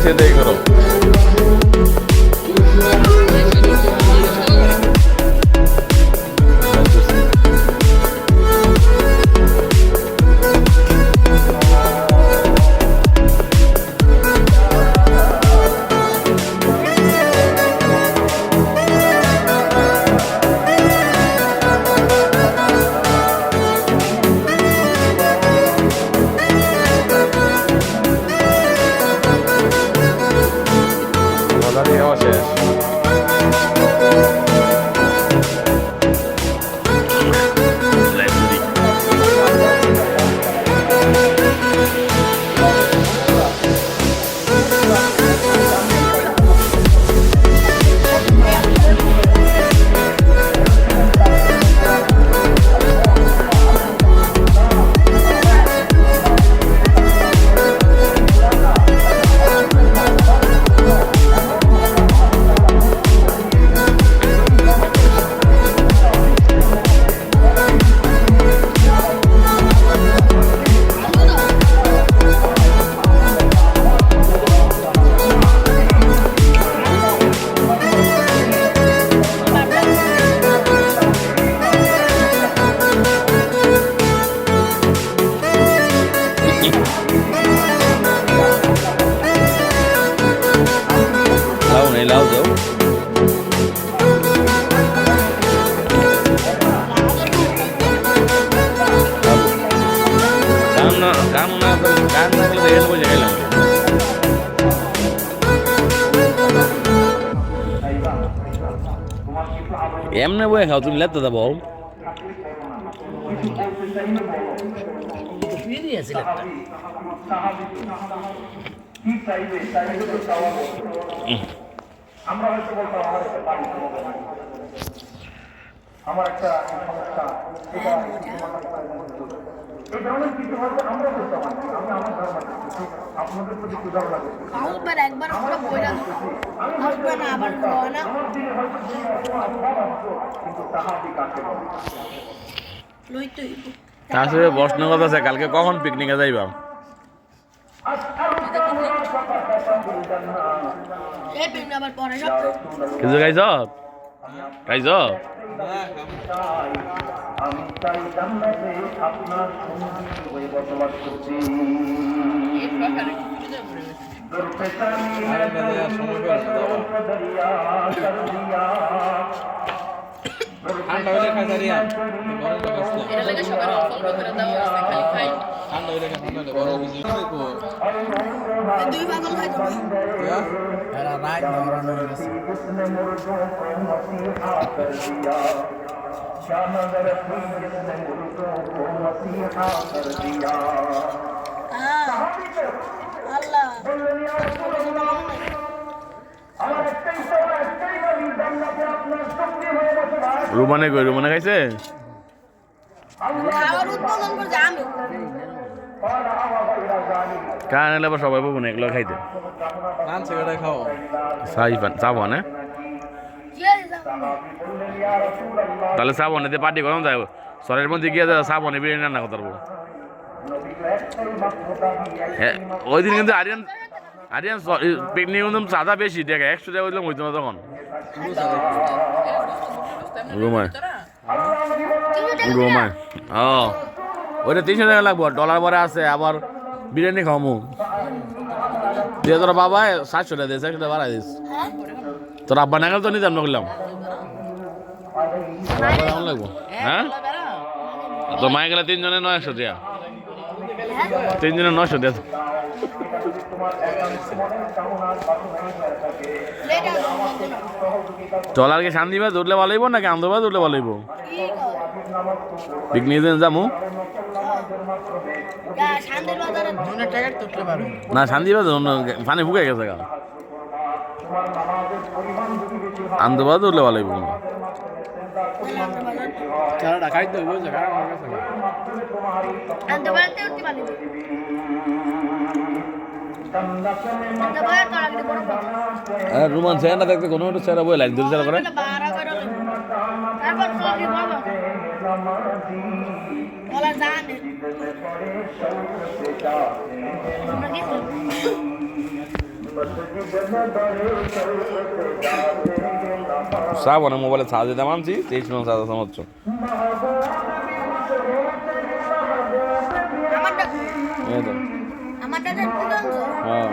সেটাই করো। লাউ দাও কাম না করলে হেল বোঝা গেলাম এমনি বই খাও তুমি লেতে যাবো আমরা হয়তো বলতাম আমার একটা সমস্যা এটা এই ধরনের কিছু হয়তো আমরা বলতাম আমি আমার ধারণা আপনাদের প্রতি উদাহরণ লাগে একবার আবার কিন্তু তাহাদি কাকে আসলে প্রশ্ন কথা আছে কালকে কখন পিকনিকে যাইবা কিছু খাইছ খাইছ আমি চাই জান্নাতে আপনার সঙ্গী হয়ে বসবাস করছি ঠান্ডা হইলে খাই সারিয়া এটা লাগে সবার অল্প করে দেওয়া আছে খালি খাই ঠান্ডা হইলে বড় কিছু কইবো দুই পাগল খাই তুমি এরা রাত ধরানো হয়ে গেছে उसने मुर्दों को मसीहा कर दिया क्या नजर थी जिसने मुर्दों को मसीहा कर दिया আল্লাহ আমার একটাই সওয়াল একটাই দাবি জান্নাতে আপনার সঙ্গী হয়ে বসবাস রুমানে কই রুমানে খাইছে খাওয়ার উৎপাদন করছে আমি কান এলে আবার সবাই পাবো না এগুলো খাইতে পান সিগারেট খাও চাবো না তাহলে সাবনে পার্টি করলাম যাই সরের মধ্যে গিয়ে সাবনে বিরিয়ানি রান্না করতে পারবো হ্যাঁ ওই দিন কিন্তু আরিয়ান আরিয়ান পিকনিক কিন্তু চাঁদা বেশি দেখ 100 টাকা হইলাম হইতো না তখন রুমায় রুমায় ও ওইটা 300 টাকা লাগবো ডলার পরে আছে আবার বিরিয়ানি খাওয়ামু দিয়ে তোর বাবা 700 টাকা দিয়েছে 100 টাকা বাড়াই দিস তোর আব্বা নাগাল তো নিতাম না করলাম লাগবো হ্যাঁ তো মায়ে গেলে 3 জনে 900 টাকা 3 জনে 900 টাকা চলার কি শান্তিবাদ উঠলে ভালো হইব নাকি আন্দোবাদ উঠলে ভালো হইব পিকনিক দিন যাবো না শান্তিবাদ পানি ফুকে গেছে গা আন্দোবাদ উঠলে ভালো হইব চারাটা খাইতে হইব জায়গা আমার কাছে রুমান চেহারা দেখতে কোনো একটা চেহারা বই লাইন ধরে চেহারা করে শ্রাবণে মোবাইলে চার্জ দিতে মানছি 23 মিনিট চার্জ আছে মাত্র। এই তো হ্যাঁ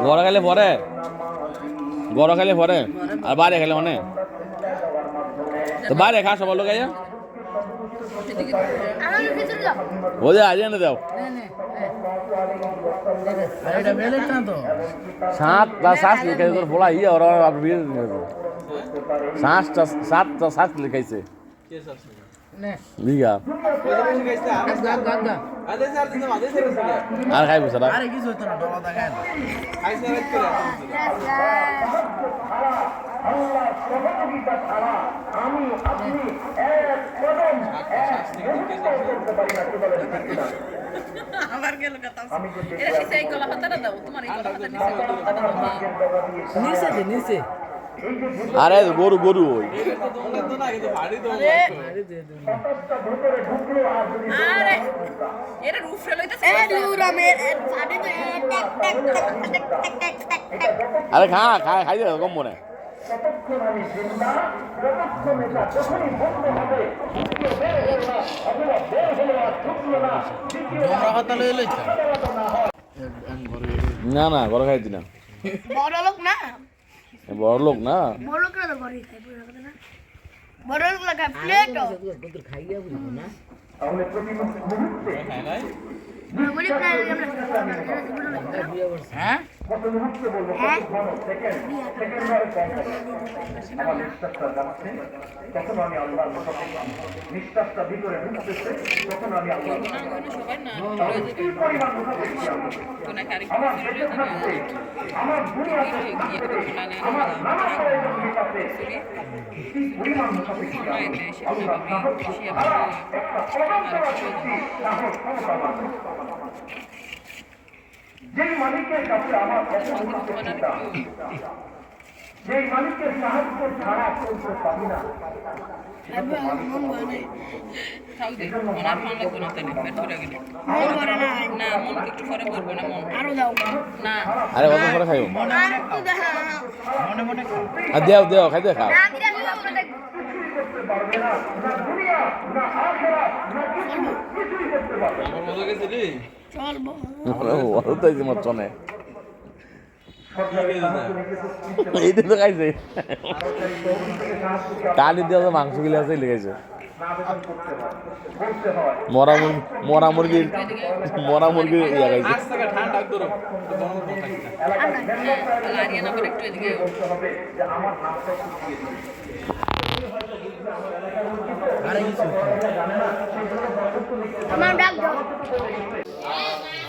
গড় খাইলে পরে গড় খাইলে পরে আর বাইরে খেলে অনেক তো বাইরে খা সবার লোক আইয়া ও যে আজ এনে দাও শ্বাস লিখাইছে তোর বলা ইয়ে ওরা শ্বাস লিখাইছে বিঘা আর খাইব স্যার আমার গেল কথা এরা কি সেই গলা হাতাটা দাও তোমার এই গলা হাতা নিচে গলা হাতাটা দাও নিচে আরে গরু গরু ওই আরে এরা রুফরে লইতাছে আরে খা খা খাই দে কম মনে না না ঘরে খাইতি না বড় লোক না বড় লোক না বড় লোকরা তো ঘরে খায় বড় লোক লাগা প্লেট তাহলে প্রতি মুহূর্তে গরিব না হ্যাঁ কত মুহূর্তে বলবো সেকেন্ড আমার নিঃশ্বাসটা যাচ্ছে তখন আমি আল্লাহর নিঃশ্বাসটা ভিতরে ঢুকতেছে তখন আমি আল্লাহর সবাই না কি পরিমাণ মুখাপেক্ষি আমি কোন কারি আমার বেঁচে থাকতে আমার দুনিয়াতে আমার নানা প্রয়োজনের কাছে কি পরিমাণ মুখাপেক্ষি আমি আল্লাহ সাহস ছাড়া একটা কদম দেওয়ার শক্তি সাহস ক্ষমতা যেই মালিকের কাছে আমার এত মুখাপেক্ষিতা যেই মালিকের সাহায্য ছাড়া চলতে পারি না খাও দে ওনার ফোন লাগবে না তাহলে পেট ধরে গেলে না মন একটু পরে করবো না মন আরো দাও না আরে কত করে খাইও আর তো দেখা মনে মনে আর দেও দেও খাইতে খাও না আমি রাখি করতে পারবে না না দুনিয়া না আখিরাত না কিছুই করতে পারবে না আমার মজা গেছিলি চলবো ওর তো এই মত চনে এইটা তো খাইছে কালি দিয়ে তো মাংস গিলে আছে লেগেছে মরা মুরগির ইয়া খাইছে আজ থেকে ঠান্ডা ধরো গরম থাকছে লারিয়া না করে একটু এদিকে আরে কিছু আমার ডাক দাও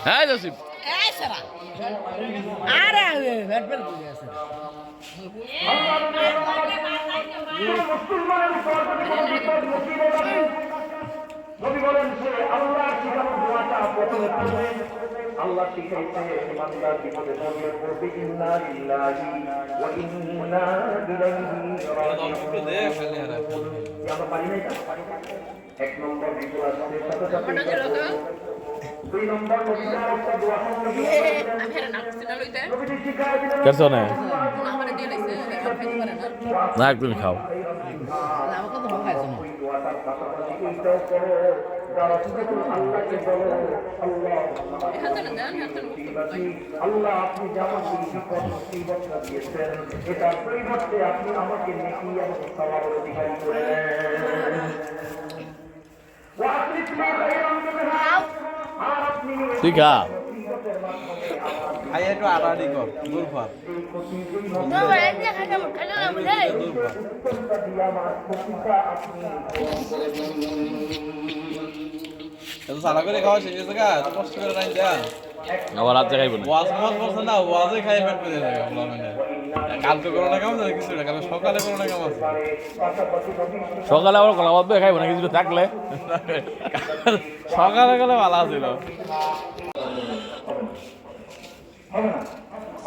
হ্যাঁ জসিম এই সারা আরে ব্যাট বল করে আছে নবী বলেন যে আল্লাহ শিখানো দোয়াটা প্রথমে পড়বে আল্লাহ শিখাইছে ইমানদার বিপদে পড়বে ইন্না লিল্লাহি ওয়া ইন্না ইলাইহি দে ফেলে আর আমরা পারি না এক নম্বর বিপদ আসছে সাথে সাথে মনে করো তো দুই নম্বর নবীর একটা দোয়া আমি হেরে না করতে না লইতে নবীজি শিখায় দিলেন কেসো না আমারে দিয়ে লাইছে এখন খাইতে পারে না না একদম খাও আমাকে তো খাইছো না ওই দোয়াটার পাশাপাশি এইটাও করো যারা শুধু আল্লাহকে বলো আল্লাহ এখন তো না এখন তো আল্লাহ আপনি যেমন বিপদ মুসিবতটা দিয়েছেন এটার পরিবর্তে আপনি আমাকে নেকি এবং সওয়াবের অধিকারী করে দেন আর আপনি ঠিক খা খাই একটু আড়াআড়ি কর দূর কর বাবা এই খাইতে খাইতে না বুঝে দূর কর উত্তরটা দিয়ে আমার প্রতিটা আপনি এত সারা করে খাওয়া শেষ হয়েছে গা এত কষ্ট করে রাইন দেয়া আবার রাতে খাইব না ওয়াজ মত বলছে না ওয়াজে খাই পেট পেতে থাকে বলা মানে কালকে করোনা কেমন আছে কিছু না কালকে সকালে করোনা কেমন আছে সকালে আবার কলা ভাত খাইব না কিছু থাকলে সকালে গেলে ভালো ছিল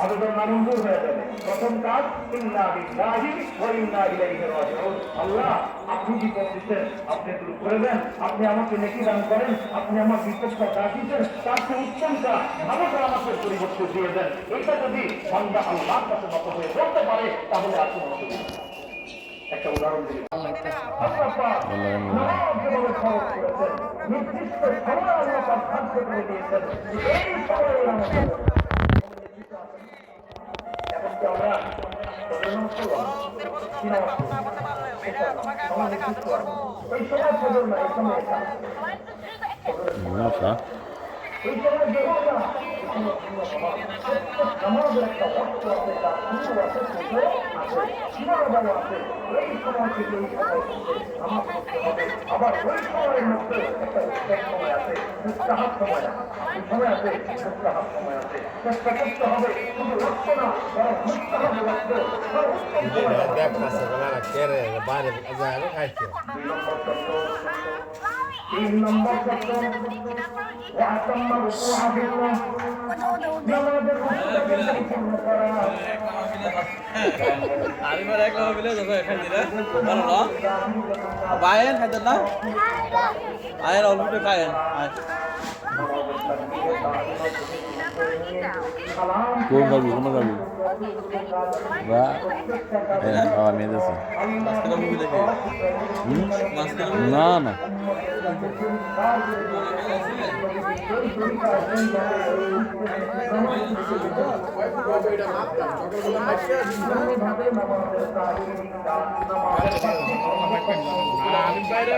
আবেদন নামঞ্জুর হয়ে যাবে। প্রথম কাজ ইন্না লিল্লাহি ওয়া ইন্না ইলাইহি রাজিউন। আল্লাহ আপনি বিপদ দিচ্ছেন, আপনি দূর করে দেন, আপনি আমাকে নেকি দান করেন, আপনি আমার বিপদটা কাটিয়েছেন, তার চেয়ে উত্তমটা আমাকে আমাকে পরিবর্তন দিয়ে দেন। এটা যদি বান্দা আল্লাহর কাছে নত হয়ে বলতে পারে তাহলে আর কোনো অসুবিধা নেই। একটা উদাহরণ দিই, আল্লাহ পাক নামাজ যেভাবে ফরজ করেছেন, নির্দিষ্ট সময় আল্লাহ পাক ধার্য করে দিয়েছেন, এই সময়ে নামাজ পড়ো। এমনকি আমরা এই সময় ফজর না, এই সময় আচ্ছা এই সময় যে আমাদের একটা রক্ত আছে, তার শুরু আছে, ছোট আছে, সীমাবদ্ধ আছে। এই সময় থেকে এই সময় আমার করতে হবে। আবার ওই সময়ের মধ্যে একটা উৎসব সময় আছে, মুস্তাহাব সময় আছে, সময় আছে, মুস্তাহাব সময় আছে। চেষ্টা করতে হবে শুধু রক্ত না, বরং মুস্তাহাব রক্ত সর্বোত্তম সময় আছে। 3 নম্বর তত্ত্ব ওয়াতাম্মা রুকুআ বিল্লাহ, নামাজের রুকুটাকে পরিপূর্ণ করা। আরিমার এক লাভ মিলে যাবে এখান দিলে ভালো না বাইন খাইতে না আয়ের অলরেডি খায়েন কোন যাবি বা আমি দিয়েছি মাঝখানে মুভি দেখে মাঝখানে না না আমি বাইরে